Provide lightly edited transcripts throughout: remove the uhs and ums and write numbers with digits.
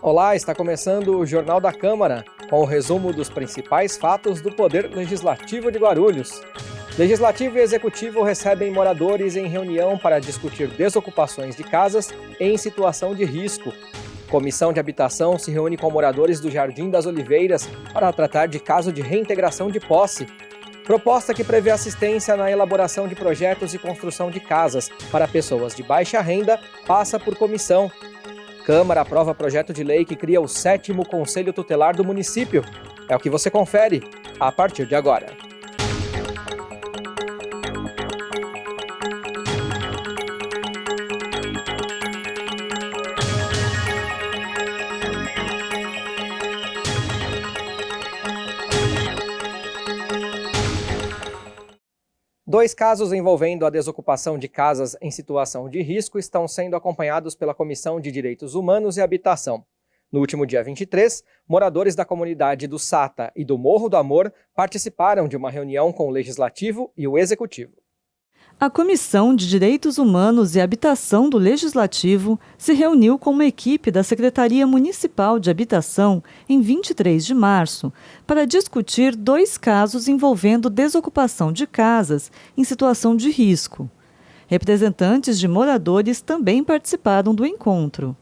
Olá, está começando o Jornal da Câmara, com o resumo dos principais fatos do Poder Legislativo de Guarulhos. Legislativo e Executivo recebem moradores em reunião para discutir desocupações de casas em situação de risco. Comissão de Habitação se reúne com moradores do Jardim das Oliveiras para tratar de caso de reintegração de posse. Proposta que prevê assistência na elaboração de projetos e construção de casas para pessoas de baixa renda passa por comissão. Câmara aprova projeto de lei que cria o 7º Conselho Tutelar do município. É o que você confere a partir de agora. Dois casos envolvendo a desocupação de casas em situação de risco estão sendo acompanhados pela Comissão de Direitos Humanos e Habitação. No último dia 23, moradores da comunidade do Sata e do Morro do Amor participaram de uma reunião com o Legislativo e o Executivo. A Comissão de Direitos Humanos e Habitação do Legislativo se reuniu com uma equipe da Secretaria Municipal de Habitação em 23 de março para discutir dois casos envolvendo desocupação de casas em situação de risco. Representantes de moradores também participaram do encontro.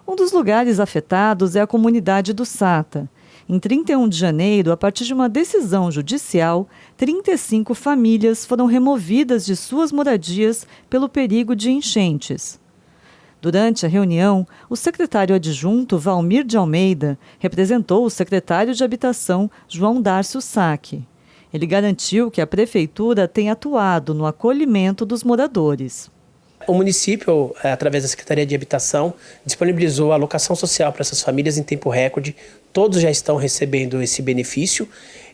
Um dos lugares afetados é a comunidade do Sata. Em 31 de janeiro, a partir de uma decisão judicial, 35 famílias foram removidas de suas moradias pelo perigo de enchentes. Durante a reunião, o secretário adjunto Valmir de Almeida representou o secretário de Habitação, João Dárcio Saque. Ele garantiu que a prefeitura tem atuado no acolhimento dos moradores. O município, através da Secretaria de Habitação, disponibilizou a alocação social para essas famílias em tempo recorde. Todos já estão recebendo esse benefício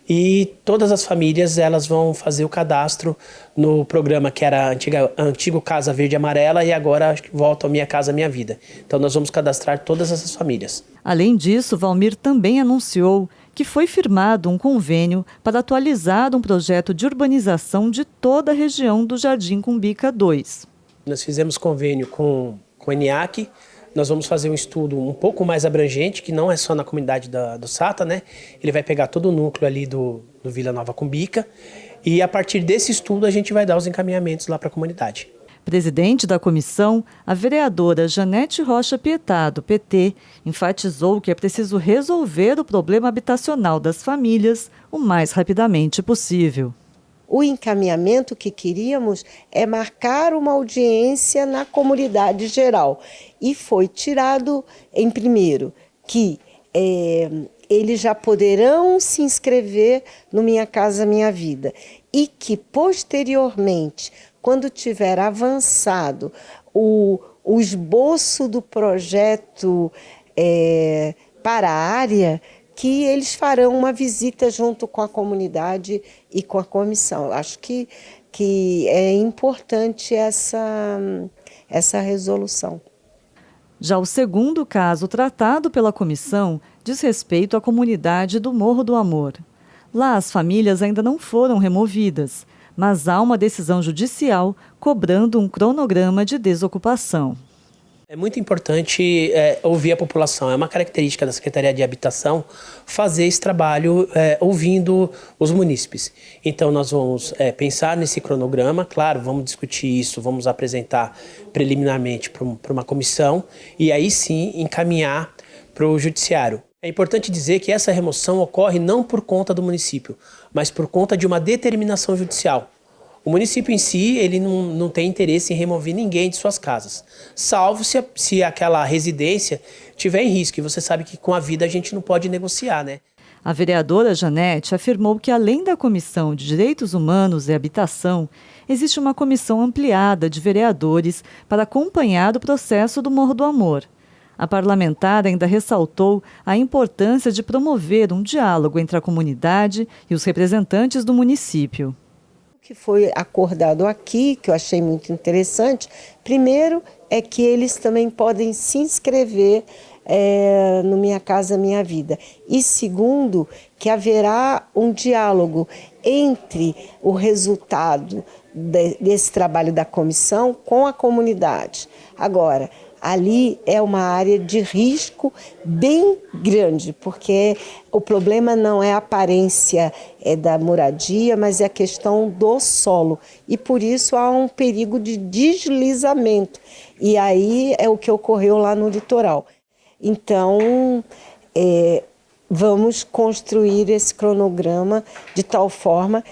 e todas as famílias elas vão fazer o cadastro no programa que era antigo Casa Verde e Amarela e agora volta ao Minha Casa Minha Vida. Então nós vamos cadastrar todas essas famílias. Além disso, Valmir também anunciou que foi firmado um convênio para atualizar um projeto de urbanização de toda a região do Jardim Cumbica 2. Nós fizemos convênio com o ENIAC, nós vamos fazer um estudo um pouco mais abrangente, que não é só na comunidade do Sata, né? Ele vai pegar todo o núcleo ali do Vila Nova Cumbica e a partir desse estudo a gente vai dar os encaminhamentos lá para a comunidade. Presidente da comissão, a vereadora Janete Rocha Pietá, do PT, enfatizou que é preciso resolver o problema habitacional das famílias o mais rapidamente possível. O encaminhamento que queríamos é marcar uma audiência na comunidade geral. E foi tirado, em primeiro, que eles já poderão se inscrever no Minha Casa Minha Vida. E que, posteriormente, quando tiver avançado o esboço do projeto para a área, que eles farão uma visita junto com a comunidade e com a comissão. Acho que é importante essa resolução. Já o segundo caso tratado pela comissão diz respeito à comunidade do Morro do Amor. Lá as famílias ainda não foram removidas, mas há uma decisão judicial cobrando um cronograma de desocupação. É muito importante ouvir a população, é uma característica da Secretaria de Habitação fazer esse trabalho ouvindo os munícipes. Então nós vamos pensar nesse cronograma, claro, vamos discutir isso, vamos apresentar preliminarmente para uma comissão e aí sim encaminhar para o judiciário. É importante dizer que essa remoção ocorre não por conta do município, mas por conta de uma determinação judicial. O município em si, ele não tem interesse em remover ninguém de suas casas, salvo se aquela residência estiver em risco. E você sabe que com a vida a gente não pode negociar, né? A vereadora Janete afirmou que, além da Comissão de Direitos Humanos e Habitação, existe uma comissão ampliada de vereadores para acompanhar o processo do Morro do Amor. A parlamentar ainda ressaltou a importância de promover um diálogo entre a comunidade e os representantes do município. Que foi acordado aqui, que eu achei muito interessante, primeiro é que eles também podem se inscrever no Minha Casa Minha Vida. E segundo, que haverá um diálogo entre o resultado desse trabalho da comissão com a comunidade. Agora, ali é uma área de risco bem grande, porque o problema não é a aparência da moradia, mas é a questão do solo. E por isso há um perigo de deslizamento. E aí é o que ocorreu lá no litoral. Então, vamos construir esse cronograma de tal forma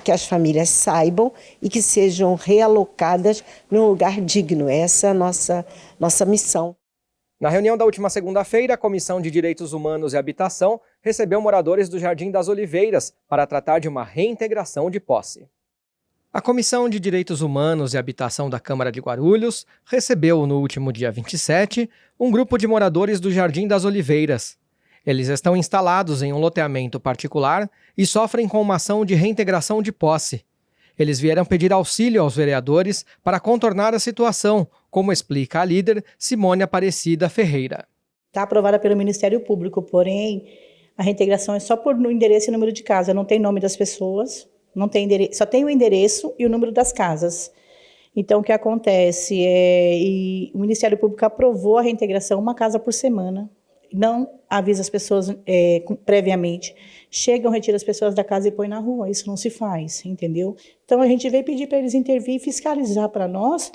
que as famílias saibam e que sejam realocadas num lugar digno. Essa é a nossa missão. Na reunião da última segunda-feira, a Comissão de Direitos Humanos e Habitação recebeu moradores do Jardim das Oliveiras para tratar de uma reintegração de posse. A Comissão de Direitos Humanos e Habitação da Câmara de Guarulhos recebeu, no último dia 27, um grupo de moradores do Jardim das Oliveiras. Eles estão instalados em um loteamento particular e sofrem com uma ação de reintegração de posse. Eles vieram pedir auxílio aos vereadores para contornar a situação, como explica a líder Simone Aparecida Ferreira. Está aprovada pelo Ministério Público, porém a reintegração é só por endereço e número de casa, não tem nome das pessoas, não tem endereço, só tem o endereço e o número das casas. Então o que acontece o Ministério Público aprovou a reintegração uma casa por semana. Não avisa as pessoas previamente, chegam, retiram as pessoas da casa e põem na rua, isso não se faz, entendeu? Então a gente veio pedir para eles intervir e fiscalizar para nós,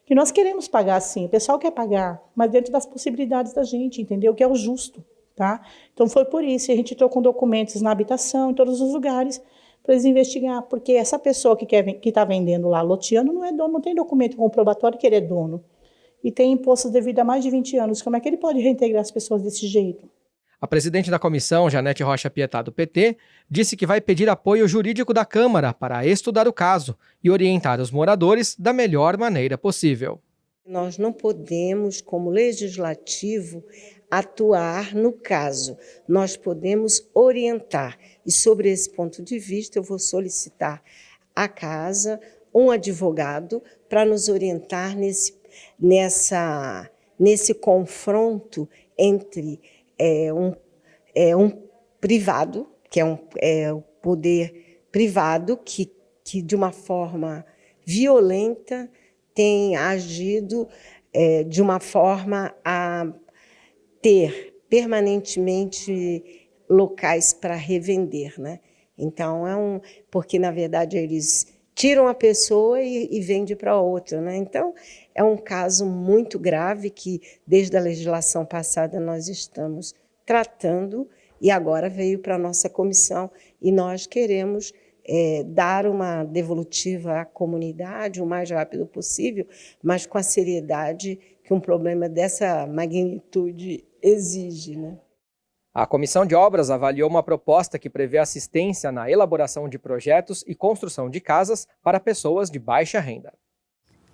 que nós queremos pagar sim, o pessoal quer pagar, mas dentro das possibilidades da gente, entendeu? Que é o justo, tá? Então foi por isso, a gente trocou documentos na habitação, em todos os lugares, para eles investigar, porque essa pessoa que está vendendo lá, loteando, não é dono, não tem documento comprobatório que ele é dono. E tem imposto devido a mais de 20 anos. Como é que ele pode reintegrar as pessoas desse jeito? A presidente da comissão, Janete Rocha Pietá, do PT, disse que vai pedir apoio jurídico da Câmara para estudar o caso e orientar os moradores da melhor maneira possível. Nós não podemos, como legislativo, atuar no caso. Nós podemos orientar. E sobre esse ponto de vista, eu vou solicitar à casa um advogado para nos orientar nesse confronto entre um privado, que é o poder privado, que de uma forma violenta tem agido de uma forma a ter permanentemente locais para revender, né? Então, porque na verdade eles tiram a pessoa e vendem para outra, né? Então, é um caso muito grave que, desde a legislação passada, nós estamos tratando e agora veio para a nossa comissão e nós queremos dar uma devolutiva à comunidade o mais rápido possível, mas com a seriedade que um problema dessa magnitude exige, né? A Comissão de Obras avaliou uma proposta que prevê assistência na elaboração de projetos e construção de casas para pessoas de baixa renda.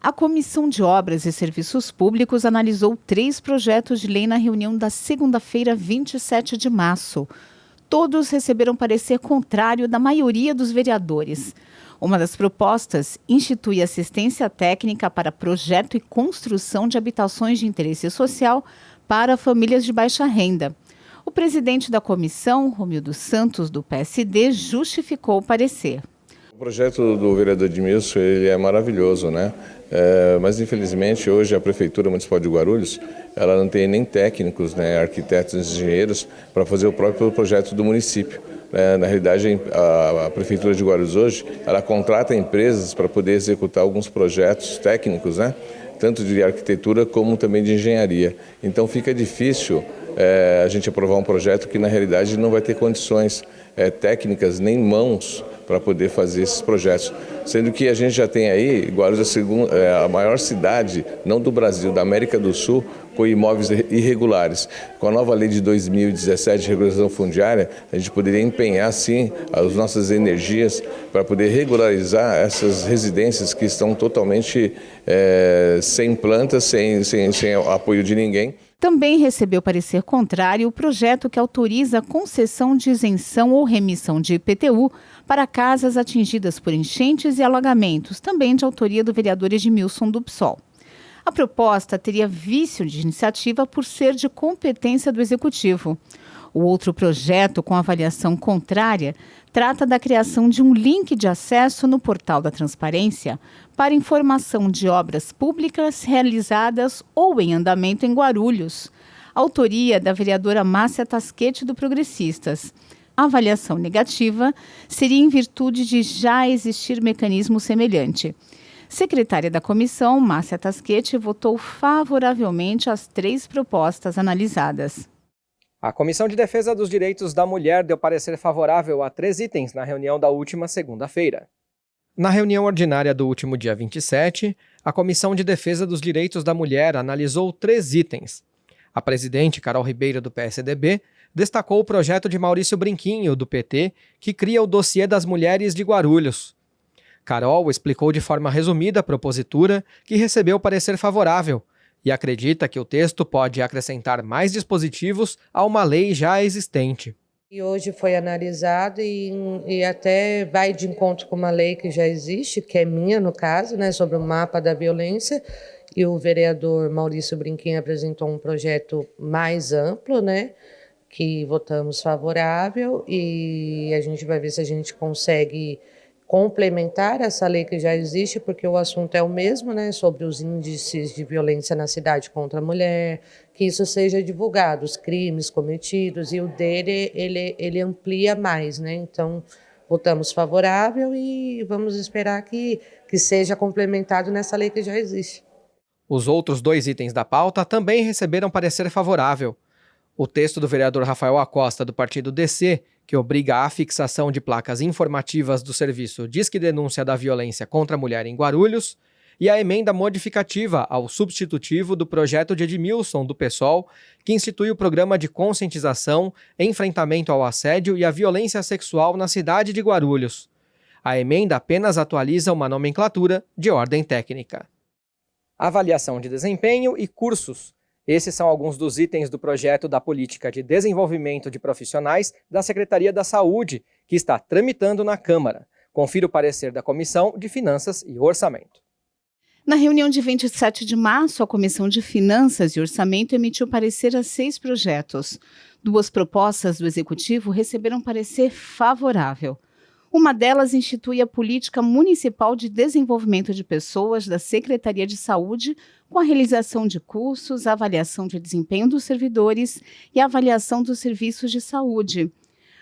A Comissão de Obras e Serviços Públicos analisou 3 projetos de lei na reunião da segunda-feira, 27 de março. Todos receberam parecer contrário da maioria dos vereadores. Uma das propostas institui assistência técnica para projeto e construção de habitações de interesse social para famílias de baixa renda. O presidente da comissão, Romildo Santos, do PSD, justificou o parecer. O projeto do vereador Edmilson, ele é maravilhoso, né? Mas infelizmente hoje a Prefeitura Municipal de Guarulhos, ela não tem nem técnicos, né, arquitetos e engenheiros para fazer o próprio projeto do município. Na realidade, a Prefeitura de Guarulhos hoje, ela contrata empresas para poder executar alguns projetos técnicos, né? Tanto de arquitetura como também de engenharia. Então fica difícil a gente aprovar um projeto que na realidade não vai ter condições técnicas nem mãos para poder fazer esses projetos. Sendo que a gente já tem aí, Guarulhos a maior cidade, não do Brasil, da América do Sul, com imóveis irregulares. Com a nova lei de 2017 de regulação fundiária, a gente poderia empenhar, sim, as nossas energias para poder regularizar essas residências que estão totalmente sem plantas, sem apoio de ninguém. Também recebeu parecer contrário o projeto que autoriza a concessão de isenção ou remissão de IPTU para casas atingidas por enchentes e alagamentos, também de autoria do vereador Edmilson do PSOL. A proposta teria vício de iniciativa por ser de competência do Executivo. O outro projeto, com avaliação contrária, trata da criação de um link de acesso no portal da Transparência para informação de obras públicas realizadas ou em andamento em Guarulhos. Autoria da vereadora Márcia Tasquete, do Progressistas. A avaliação negativa seria em virtude de já existir mecanismo semelhante. Secretária da comissão, Márcia Tasquete, votou favoravelmente às 3 propostas analisadas. A Comissão de Defesa dos Direitos da Mulher deu parecer favorável a 3 itens na reunião da última segunda-feira. Na reunião ordinária do último dia 27, a Comissão de Defesa dos Direitos da Mulher analisou 3 itens. A presidente, Carol Ribeiro, do PSDB, destacou o projeto de Maurício Brinquinho, do PT, que cria o dossiê das mulheres de Guarulhos. Carol explicou de forma resumida a propositura, que recebeu parecer favorável, e acredita que o texto pode acrescentar mais dispositivos a uma lei já existente. E hoje foi analisado e até vai de encontro com uma lei que já existe, que é minha no caso, né, sobre o mapa da violência, e o vereador Maurício Brinquinho apresentou um projeto mais amplo, né, que votamos favorável, e a gente vai ver se a gente consegue complementar essa lei que já existe, porque o assunto é o mesmo, né, sobre os índices de violência na cidade contra a mulher, que isso seja divulgado, os crimes cometidos, e o dele, ele amplia mais, né, então votamos favorável e vamos esperar que seja complementado nessa lei que já existe. Os outros 2 itens da pauta também receberam parecer favorável. O texto do vereador Rafael Acosta, do partido DC, que obriga à fixação de placas informativas do serviço Disque Denúncia da Violência contra a Mulher em Guarulhos, e a emenda modificativa ao substitutivo do projeto de Edmilson, do PSOL, que institui o programa de conscientização, enfrentamento ao assédio e à violência sexual na cidade de Guarulhos. A emenda apenas atualiza uma nomenclatura de ordem técnica. Avaliação de desempenho e cursos. Esses são alguns dos itens do projeto da Política de Desenvolvimento de Profissionais da Secretaria da Saúde, que está tramitando na Câmara. Confira o parecer da Comissão de Finanças e Orçamento. Na reunião de 27 de março, a Comissão de Finanças e Orçamento emitiu parecer a 6 projetos. 2 propostas do Executivo receberam parecer favorável. Uma delas institui a Política Municipal de Desenvolvimento de Pessoas da Secretaria de Saúde, com a realização de cursos, a avaliação de desempenho dos servidores e a avaliação dos serviços de saúde.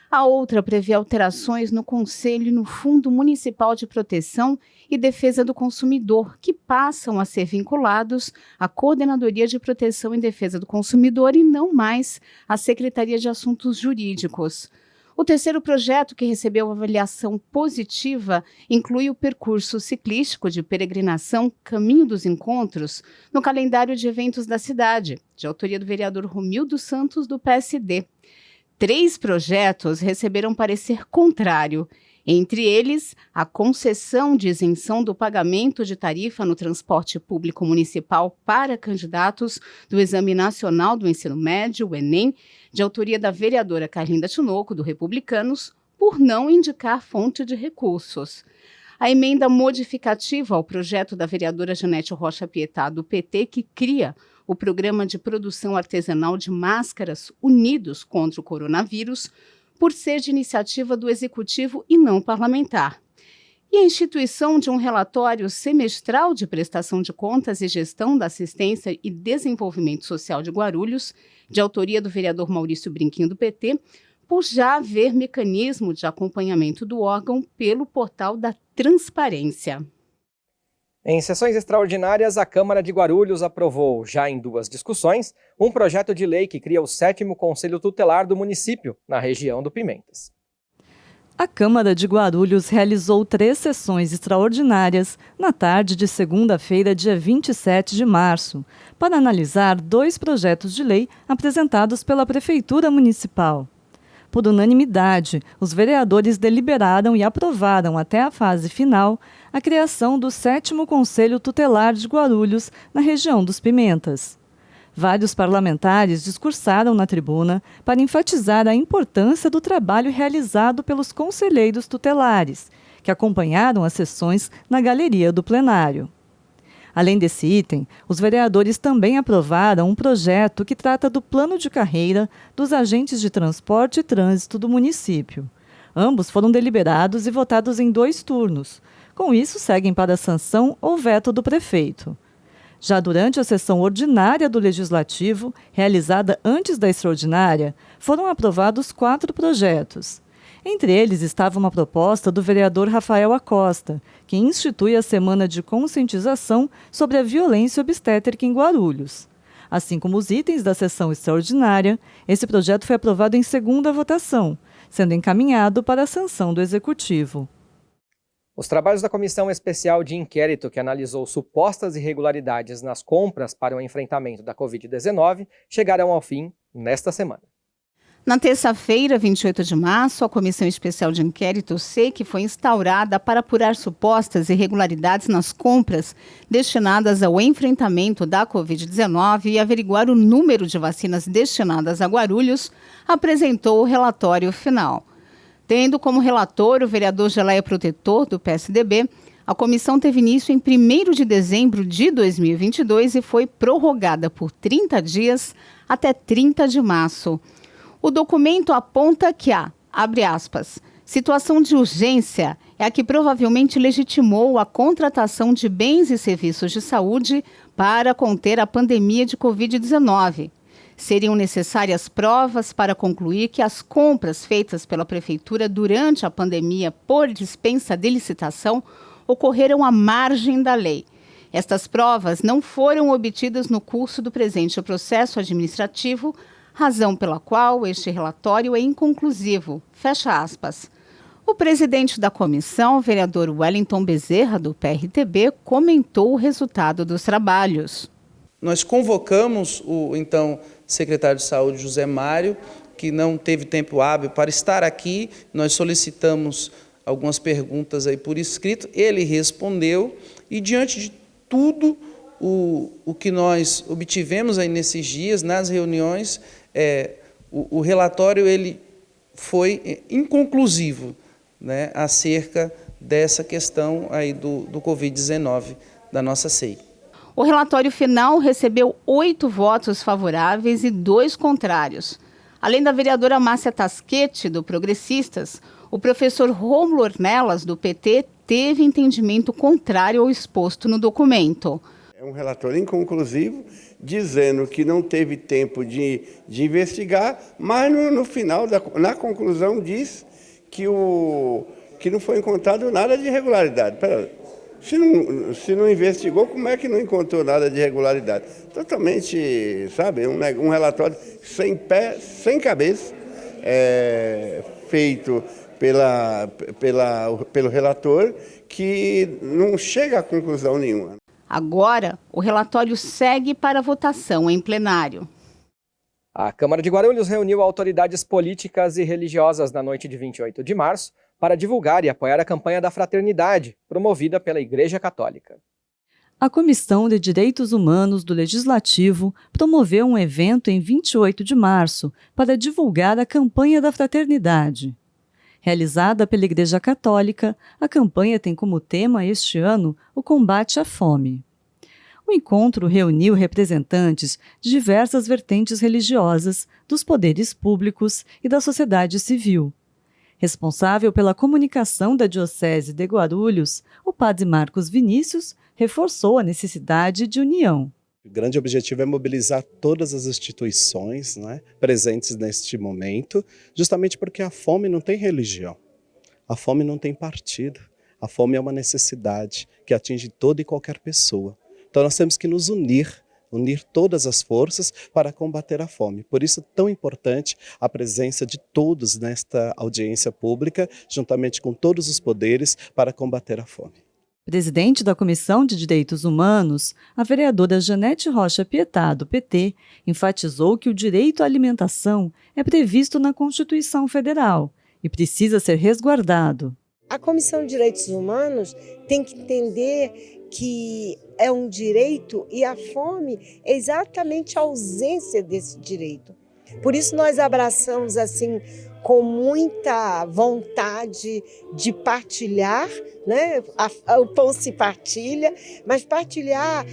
A outra prevê alterações no Conselho e no Fundo Municipal de Proteção e Defesa do Consumidor, que passam a ser vinculados à Coordenadoria de Proteção e Defesa do Consumidor e não mais à Secretaria de Assuntos Jurídicos. O terceiro projeto, que recebeu avaliação positiva, inclui o percurso ciclístico de peregrinação Caminho dos Encontros no calendário de eventos da cidade, de autoria do vereador Romildo Santos, do PSD. 3 projetos receberam parecer contrário, entre eles a concessão de isenção do pagamento de tarifa no transporte público municipal para candidatos do Exame Nacional do Ensino Médio, o Enem, de autoria da vereadora Carlinda Tinoco, do Republicanos, por não indicar fonte de recursos. A emenda modificativa ao projeto da vereadora Janete Rocha Pietá, do PT, que cria o Programa de Produção Artesanal de Máscaras Unidos contra o Coronavírus, por ser de iniciativa do Executivo e não parlamentar. E a instituição de um relatório semestral de prestação de contas e gestão da assistência e desenvolvimento social de Guarulhos, de autoria do vereador Maurício Brinquinho, do PT, por já haver mecanismo de acompanhamento do órgão pelo portal da Transparência. Em sessões extraordinárias, a Câmara de Guarulhos aprovou, já em 2 discussões, um projeto de lei que cria o 7º Conselho Tutelar do município, na região do Pimentas. A Câmara de Guarulhos realizou 3 sessões extraordinárias na tarde de segunda-feira, dia 27 de março, para analisar 2 projetos de lei apresentados pela Prefeitura Municipal. Por unanimidade, os vereadores deliberaram e aprovaram até a fase final a criação do 7º Conselho Tutelar de Guarulhos, na região dos Pimentas. Vários parlamentares discursaram na tribuna para enfatizar a importância do trabalho realizado pelos conselheiros tutelares, que acompanharam as sessões na galeria do plenário. Além desse item, os vereadores também aprovaram um projeto que trata do plano de carreira dos agentes de transporte e trânsito do município. Ambos foram deliberados e votados em 2 turnos. Com isso, seguem para a sanção ou veto do prefeito. Já durante a sessão ordinária do Legislativo, realizada antes da extraordinária, foram aprovados 4 projetos. Entre eles estava uma proposta do vereador Rafael Acosta, que institui a Semana de Conscientização sobre a Violência Obstétrica em Guarulhos. Assim como os itens da sessão extraordinária, esse projeto foi aprovado em segunda votação, sendo encaminhado para a sanção do Executivo. Os trabalhos da Comissão Especial de Inquérito, que analisou supostas irregularidades nas compras para o enfrentamento da Covid-19, chegarão ao fim nesta semana. Na terça-feira, 28 de março, a Comissão Especial de Inquérito SEIC foi instaurada para apurar supostas irregularidades nas compras destinadas ao enfrentamento da Covid-19 e averiguar o número de vacinas destinadas a Guarulhos, apresentou o relatório final. Tendo como relator o vereador Geleia Protetor, do PSDB, a comissão teve início em 1º de dezembro de 2022 e foi prorrogada por 30 dias até 30 de março. O documento aponta que abre aspas, situação de urgência é a que provavelmente legitimou a contratação de bens e serviços de saúde para conter a pandemia de Covid-19. Seriam necessárias provas para concluir que as compras feitas pela Prefeitura durante a pandemia por dispensa de licitação ocorreram à margem da lei. Estas provas não foram obtidas no curso do presente processo administrativo, razão pela qual este relatório é inconclusivo. Fecha aspas. O presidente da comissão, o vereador Wellington Bezerra, do PRTB, comentou o resultado dos trabalhos. Nós convocamos o então secretário de Saúde, José Mário, que não teve tempo hábil para estar aqui. Nós solicitamos algumas perguntas aí por escrito, ele respondeu e, diante de tudo o que nós obtivemos aí nesses dias, nas reuniões, o relatório ele foi inconclusivo, né, acerca dessa questão aí do Covid-19 da nossa SEI. O relatório final recebeu 8 votos favoráveis e 2 contrários. Além da vereadora Márcia Tasquete, do Progressistas, o professor Rômulo Ornelas, do PT, teve entendimento contrário ao exposto no documento. É um relatório inconclusivo, dizendo que não teve tempo de investigar, mas no final, na conclusão, diz que não foi encontrado nada de irregularidade. Se não investigou, como é que não encontrou nada de irregularidade? Totalmente, sabe, um relatório sem pé, sem cabeça, feito pelo relator, que não chega a conclusão nenhuma. Agora, o relatório segue para votação em plenário. A Câmara de Guarulhos reuniu autoridades políticas e religiosas na noite de 28 de março para divulgar e apoiar a campanha da Fraternidade, promovida pela Igreja Católica. A Comissão de Direitos Humanos do Legislativo promoveu um evento em 28 de março para divulgar a campanha da Fraternidade. Realizada pela Igreja Católica, a campanha tem como tema este ano o combate à fome. O encontro reuniu representantes de diversas vertentes religiosas, dos poderes públicos e da sociedade civil. Responsável pela comunicação da Diocese de Guarulhos, o padre Marcos Vinícius reforçou a necessidade de união. O grande objetivo é mobilizar todas as instituições, né, presentes neste momento, justamente porque a fome não tem religião, a fome não tem partido, a fome é uma necessidade que atinge toda e qualquer pessoa. Então nós temos que nos unir todas as forças para combater a fome. Por isso é tão importante a presença de todos nesta audiência pública, juntamente com todos os poderes, para combater a fome. Presidente da Comissão de Direitos Humanos, a vereadora Janete Rocha Pietá, do PT, enfatizou que o direito à alimentação é previsto na Constituição Federal e precisa ser resguardado. A Comissão de Direitos Humanos tem que entender que é um direito e a fome é exatamente a ausência desse direito. Por isso nós abraçamos assim com muita vontade de partilhar, né? O pão se partilha, mas partilhar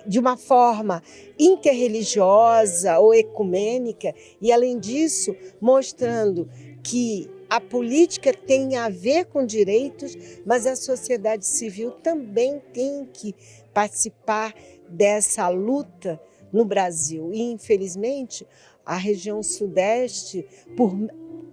de uma forma interreligiosa ou ecumênica e, além disso, mostrando que a política tem a ver com direitos, mas a sociedade civil também tem que participar dessa luta no Brasil. E, infelizmente, a região sudeste,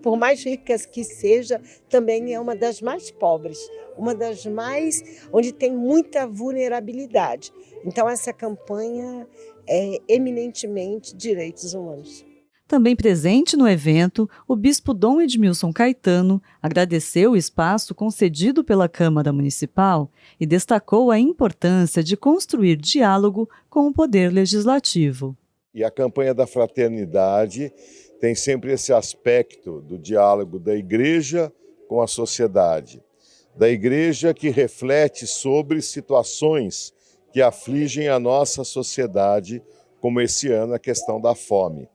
por mais ricas que seja, também é uma das mais pobres, uma das mais onde tem muita vulnerabilidade. Então, essa campanha é eminentemente direitos humanos. Também presente no evento, o bispo Dom Edmilson Caetano agradeceu o espaço concedido pela Câmara Municipal e destacou a importância de construir diálogo com o Poder Legislativo. E a campanha da fraternidade tem sempre esse aspecto do diálogo da igreja com a sociedade. Da igreja que reflete sobre situações que afligem a nossa sociedade, como esse ano a questão da fome.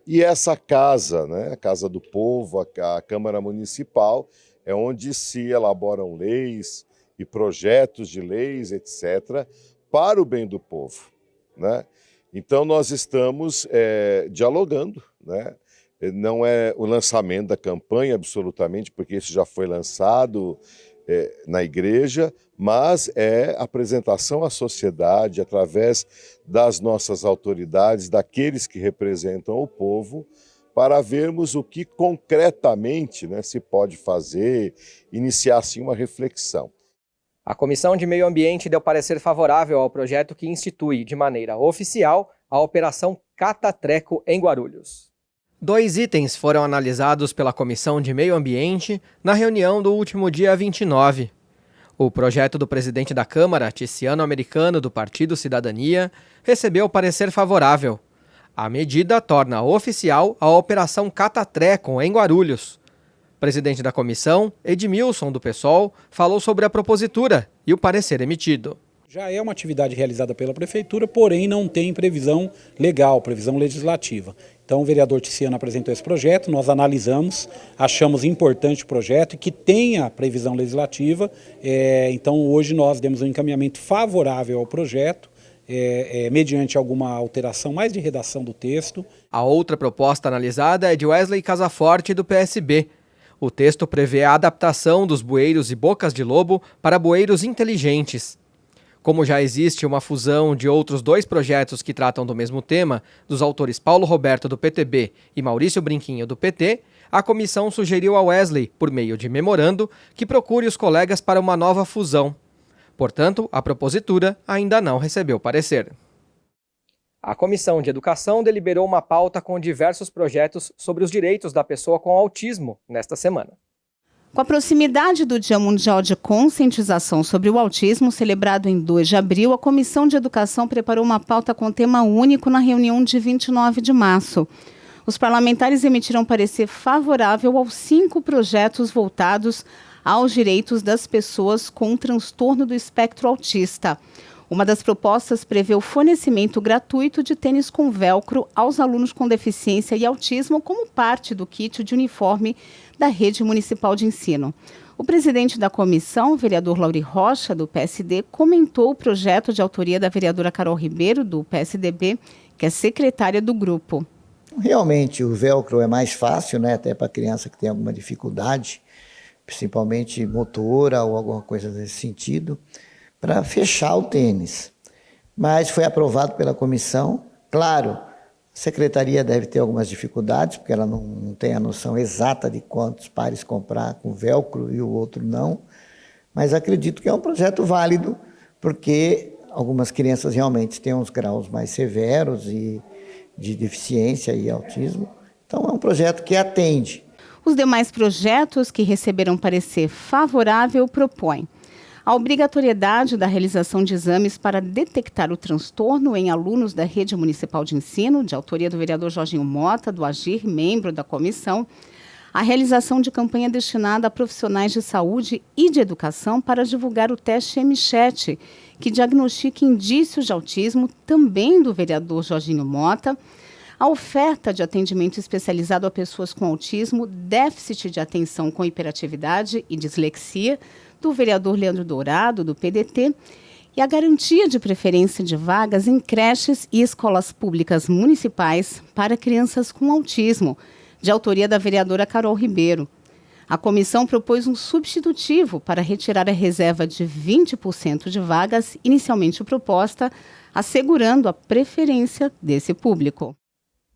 E essa casa, né, a Casa do Povo, a Câmara Municipal, é onde se elaboram leis e projetos de leis, etc., para o bem do povo, né? Então, nós estamos dialogando, né? Não é o lançamento da campanha, absolutamente, porque isso já foi lançado na igreja, mas é a apresentação à sociedade, através das nossas autoridades, daqueles que representam o povo, para vermos o que concretamente, né, se pode fazer, iniciar assim uma reflexão. A Comissão de Meio Ambiente deu parecer favorável ao projeto que institui, de maneira oficial, a Operação Cata-Treco em Guarulhos. 2 itens foram analisados pela Comissão de Meio Ambiente na reunião do último dia 29. O projeto do presidente da Câmara, Tiziano Americano, do Partido Cidadania, recebeu parecer favorável. A medida torna oficial a Operação Cata-Treco em Guarulhos. O presidente da comissão, Edmilson, do PSOL, falou sobre a propositura e o parecer emitido. Já é uma atividade realizada pela Prefeitura, porém não tem previsão legal, previsão legislativa. Então o vereador Tiziano apresentou esse projeto, nós analisamos, achamos importante o projeto e que tenha previsão legislativa. Então hoje nós demos um encaminhamento favorável ao projeto, mediante alguma alteração mais de redação do texto. A outra proposta analisada é de Wesley Casaforte, do PSB. O texto prevê a adaptação dos bueiros e bocas de lobo para bueiros inteligentes. Como já existe uma fusão de outros 2 projetos que tratam do mesmo tema, dos autores Paulo Roberto, do PTB, e Maurício Brinquinho, do PT, a comissão sugeriu a Wesley, por meio de memorando, que procure os colegas para uma nova fusão. Portanto, a propositura ainda não recebeu parecer. A Comissão de Educação deliberou uma pauta com diversos projetos sobre os direitos da pessoa com autismo nesta semana. Com a proximidade do Dia Mundial de Conscientização sobre o Autismo, celebrado em 2 de abril, a Comissão de Educação preparou uma pauta com tema único na reunião de 29 de março. Os parlamentares emitiram parecer favorável aos 5 projetos voltados aos direitos das pessoas com transtorno do espectro autista. Uma das propostas prevê o fornecimento gratuito de tênis com velcro aos alunos com deficiência e autismo como parte do kit de uniforme da Rede Municipal de Ensino. O presidente da comissão, o vereador Lauri Rocha, do PSD, comentou o projeto de autoria da vereadora Carol Ribeiro, do PSDB, que é secretária do grupo. Realmente o velcro é mais fácil, né, até para criança que tem alguma dificuldade, principalmente motora ou alguma coisa nesse sentido, para fechar o tênis. Mas foi aprovado pela comissão. Claro, a secretaria deve ter algumas dificuldades, porque ela não tem a noção exata de quantos pares comprar com velcro e o outro não, mas acredito que é um projeto válido, porque algumas crianças realmente têm uns graus mais severos e de deficiência e autismo. Então é um projeto que atende. Os demais projetos que receberam parecer favorável propõem a obrigatoriedade da realização de exames para detectar o transtorno em alunos da Rede Municipal de Ensino, de autoria do vereador Jorginho Mota, do AGIR, membro da comissão, a realização de campanha destinada a profissionais de saúde e de educação para divulgar o teste MCHET, que diagnostica indícios de autismo, também do vereador Jorginho Mota, a oferta de atendimento especializado a pessoas com autismo, déficit de atenção com hiperatividade e dislexia, do vereador Leandro Dourado, do PDT, e a garantia de preferência de vagas em creches e escolas públicas municipais para crianças com autismo, de autoria da vereadora Carol Ribeiro. A comissão propôs um substitutivo para retirar a reserva de 20% de vagas inicialmente proposta, assegurando a preferência desse público.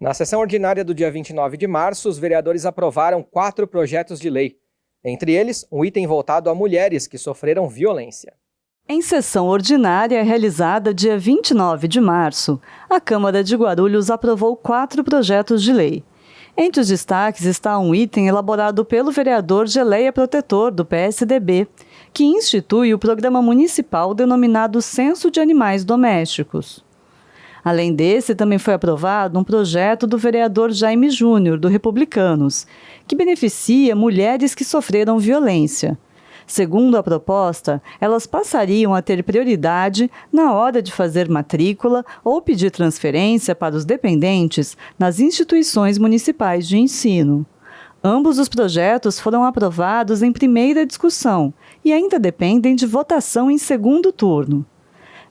Na sessão ordinária do dia 29 de março, os vereadores aprovaram 4 projetos de lei. Entre eles, um item voltado a mulheres que sofreram violência. Em sessão ordinária realizada dia 29 de março, a Câmara de Guarulhos aprovou 4 projetos de lei. Entre os destaques está um item elaborado pelo vereador Geleia Protetor, do PSDB, que institui o programa municipal denominado Censo de Animais Domésticos. Além desse, também foi aprovado um projeto do vereador Jaime Júnior, do Republicanos, que beneficia mulheres que sofreram violência. Segundo a proposta, elas passariam a ter prioridade na hora de fazer matrícula ou pedir transferência para os dependentes nas instituições municipais de ensino. Ambos os projetos foram aprovados em primeira discussão e ainda dependem de votação em segundo turno.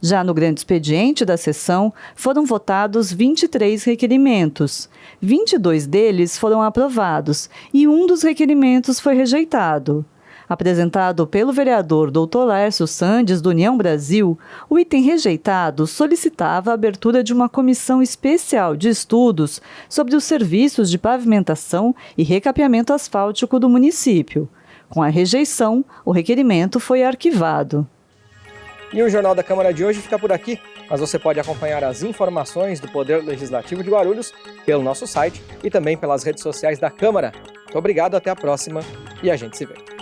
Já no grande expediente da sessão, foram votados 23 requerimentos. 22 deles foram aprovados e um dos requerimentos foi rejeitado. Apresentado pelo vereador Dr. Lércio Sandes, do União Brasil, o item rejeitado solicitava a abertura de uma comissão especial de estudos sobre os serviços de pavimentação e recapeamento asfáltico do município. Com a rejeição, o requerimento foi arquivado. E o Jornal da Câmara de hoje fica por aqui, mas você pode acompanhar as informações do Poder Legislativo de Guarulhos pelo nosso site e também pelas redes sociais da Câmara. Muito obrigado, até a próxima e a gente se vê.